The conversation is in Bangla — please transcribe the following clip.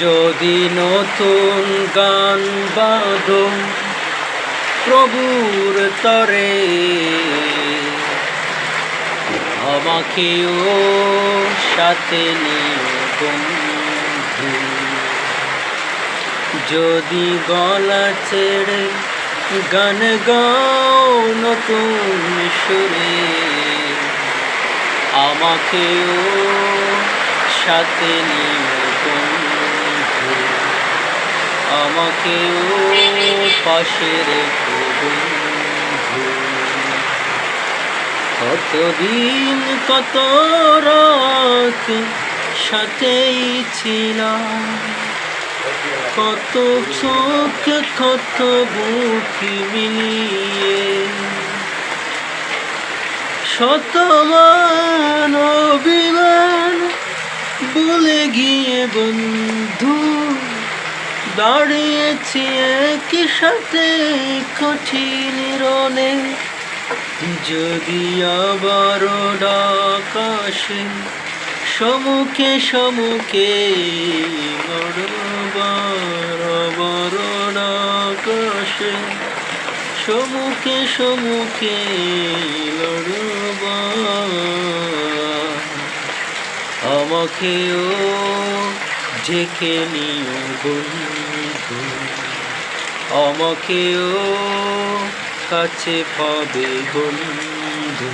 যদি নতুন গান বাঁধো প্রভুর তরে, আমাকেও সাথে নিও বন্ধু। যদি গলা ছেড়ে গান গাও নতুন সুরে, আমাকেও সাথে নিও বন্ধু, আমাকেও পাশে রেখো বন্ধু। কতদিন কত রাত সাথেই ছিলাম, কত চোখ কত বুক মিলিয়ে, শতমান অভিমান ভুলে গিয়ে বন্ধু, দাঁড়িয়েছি একই সাথে কঠিন রণে। যদি আবারও ডাক আসে সম্মুখে সম্মুখে, আবার ডাক আসে সম্মুখে সম্মুখে লড়বার, আমাকেও ঢেকে নিও বন্ধু, আমাকেও কাছে পাবে বন্ধু।